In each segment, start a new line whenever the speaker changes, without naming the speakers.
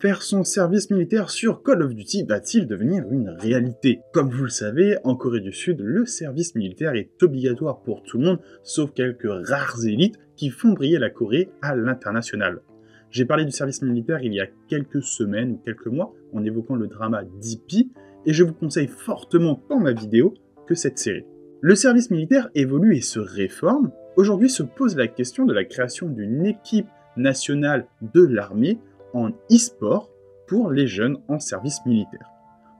Faire son service militaire sur Call of Duty va-t-il devenir une réalité? Comme vous le savez, en Corée du Sud, le service militaire est obligatoire pour tout le monde, sauf quelques rares élites qui font briller la Corée à l'international. J'ai parlé du service militaire il y a quelques semaines ou quelques mois en évoquant le drama DP, et je vous conseille fortement dans ma vidéo que cette série. Le service militaire évolue et se réforme. Aujourd'hui se pose la question de la création d'une équipe nationale de l'armée en e-sport pour les jeunes en service militaire.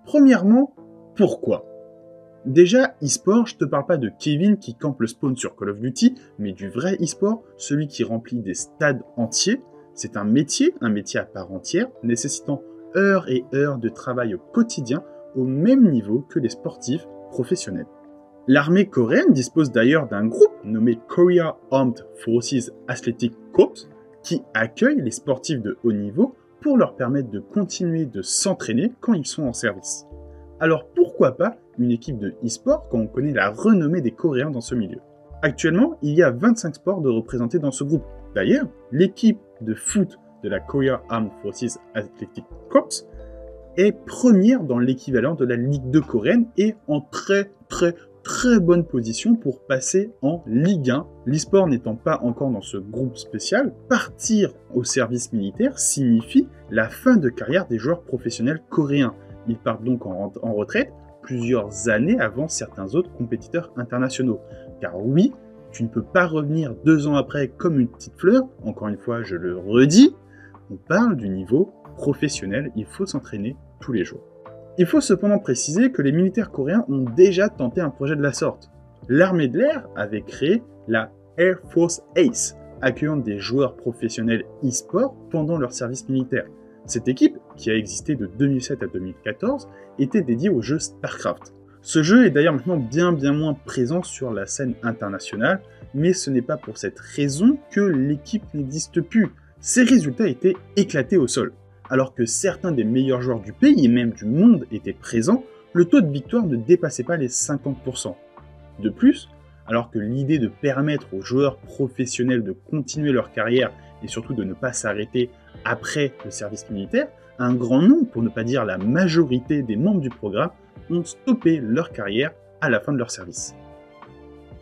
Premièrement, pourquoi? Déjà, e-sport, je te parle pas de Kevin qui campe le spawn sur Call of Duty, mais du vrai e-sport, celui qui remplit des stades entiers. C'est un métier à part entière, nécessitant heures et heures de travail au quotidien, au même niveau que les sportifs professionnels. L'armée coréenne dispose d'ailleurs d'un groupe nommé Korea Armed Forces Athletic Corps, qui accueille les sportifs de haut niveau pour leur permettre de continuer de s'entraîner quand ils sont en service. Alors pourquoi pas une équipe de e-sport quand on connaît la renommée des Coréens dans ce milieu? Actuellement, il y a 25 sports de représentés dans ce groupe. D'ailleurs, l'équipe de foot de la Korea Armed Forces Athletic Corps est première dans l'équivalent de la Ligue 2 coréenne et en très bonne position pour passer en Ligue 1. L'e-sport n'étant pas encore dans ce groupe spécial, partir au service militaire signifie la fin de carrière des joueurs professionnels coréens. Ils partent donc en retraite plusieurs années avant certains autres compétiteurs internationaux. Car oui, tu ne peux pas revenir 2 ans après comme une petite fleur, encore une fois je le redis, on parle du niveau professionnel, il faut s'entraîner tous les jours. Il faut cependant préciser que les militaires coréens ont déjà tenté un projet de la sorte. L'armée de l'air avait créé la Air Force Ace, accueillant des joueurs professionnels e-sport pendant leur service militaire. Cette équipe, qui a existé de 2007 à 2014, était dédiée au jeu StarCraft. Ce jeu est d'ailleurs maintenant bien moins présent sur la scène internationale, mais ce n'est pas pour cette raison que l'équipe n'existe plus. Ses résultats étaient éclatés au sol. Alors que certains des meilleurs joueurs du pays et même du monde étaient présents, le taux de victoire ne dépassait pas les 50%. De plus, alors que l'idée de permettre aux joueurs professionnels de continuer leur carrière et surtout de ne pas s'arrêter après le service militaire, un grand nombre, pour ne pas dire la majorité des membres du programme, ont stoppé leur carrière à la fin de leur service.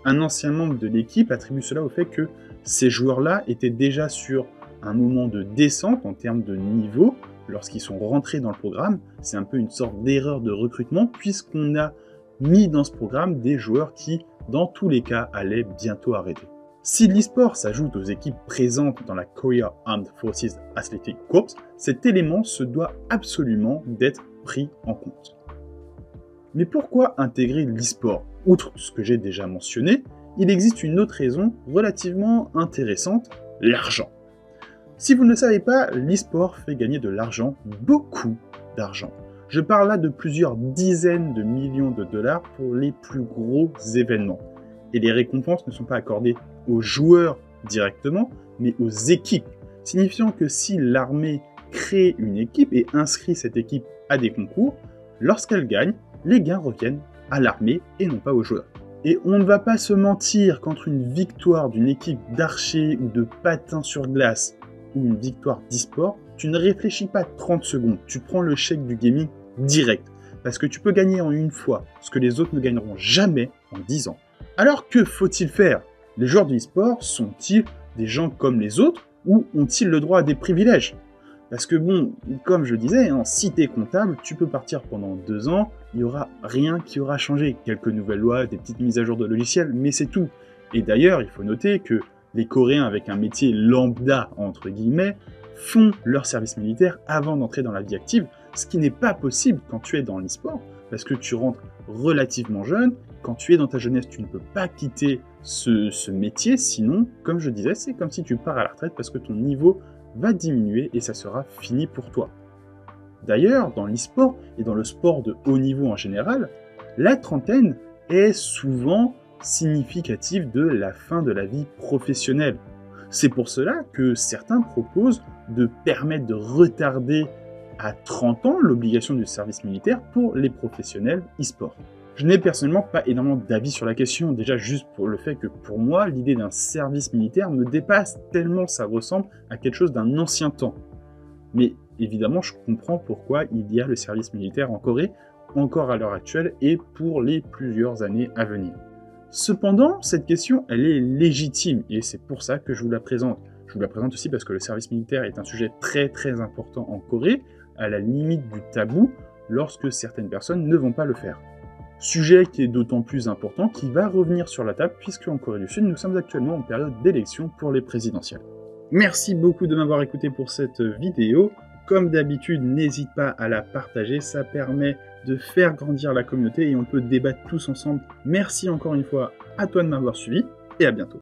Un ancien membre de l'équipe attribue cela au fait que ces joueurs-là étaient déjà sur un moment de descente en termes de niveau lorsqu'ils sont rentrés dans le programme. C'est un peu une sorte d'erreur de recrutement puisqu'on a mis dans ce programme des joueurs qui, dans tous les cas, allaient bientôt arrêter. Si l'e-sport s'ajoute aux équipes présentes dans la Korea Armed Forces Athletic Corps, cet élément se doit absolument d'être pris en compte. Mais pourquoi intégrer l'e-sport? Outre ce que j'ai déjà mentionné, il existe une autre raison relativement intéressante, l'argent. Si vous ne le savez pas, l'e-sport fait gagner de l'argent, beaucoup d'argent. Je parle là de plusieurs dizaines de millions de dollars pour les plus gros événements. Et les récompenses ne sont pas accordées aux joueurs directement, mais aux équipes. Signifiant que si l'armée crée une équipe et inscrit cette équipe à des concours, lorsqu'elle gagne, les gains reviennent à l'armée et non pas aux joueurs. Et on ne va pas se mentir qu'entre une victoire d'une équipe d'archers ou de patins sur glace ou une victoire d'e-sport, tu ne réfléchis pas 30 secondes, tu prends le chèque du gaming direct. Parce que tu peux gagner en une fois ce que les autres ne gagneront jamais en 10 ans. Alors que faut-il faire? Les joueurs de e-sport sont-ils des gens comme les autres ou ont-ils le droit à des privilèges? Parce que bon, comme je disais, si t'es comptable, tu peux partir pendant 2 ans, il n'y aura rien qui aura changé. Quelques nouvelles lois, des petites mises à jour de logiciels, mais c'est tout. Et d'ailleurs, il faut noter que les Coréens avec un métier lambda, entre guillemets, font leur service militaire avant d'entrer dans la vie active, ce qui n'est pas possible quand tu es dans l'e-sport, parce que tu rentres relativement jeune. Quand tu es dans ta jeunesse, tu ne peux pas quitter ce métier, sinon, comme je disais, c'est comme si tu pars à la retraite parce que ton niveau va diminuer et ça sera fini pour toi. D'ailleurs, dans l'e-sport et dans le sport de haut niveau en général, la trentaine est souvent significative de la fin de la vie professionnelle. C'est pour cela que certains proposent de permettre de retarder à 30 ans l'obligation du service militaire pour les professionnels e-sport. Je n'ai personnellement pas énormément d'avis sur la question, déjà juste pour le fait que pour moi, l'idée d'un service militaire me dépasse tellement ça ressemble à quelque chose d'un ancien temps. Mais Évidemment, je comprends pourquoi il y a le service militaire en Corée, encore à l'heure actuelle et pour les plusieurs années à venir. Cependant, cette question, elle est légitime et c'est pour ça que je vous la présente. Je vous la présente aussi parce que le service militaire est un sujet très très important en Corée, à la limite du tabou, lorsque certaines personnes ne vont pas le faire. Sujet qui est d'autant plus important qu'il va revenir sur la table puisque en Corée du Sud, nous sommes actuellement en période d'élection pour les présidentielles. Merci beaucoup de m'avoir écouté pour cette vidéo. Comme d'habitude, n'hésite pas à la partager, ça permet de faire grandir la communauté et on peut débattre tous ensemble. Merci encore une fois à toi de m'avoir suivi et à bientôt.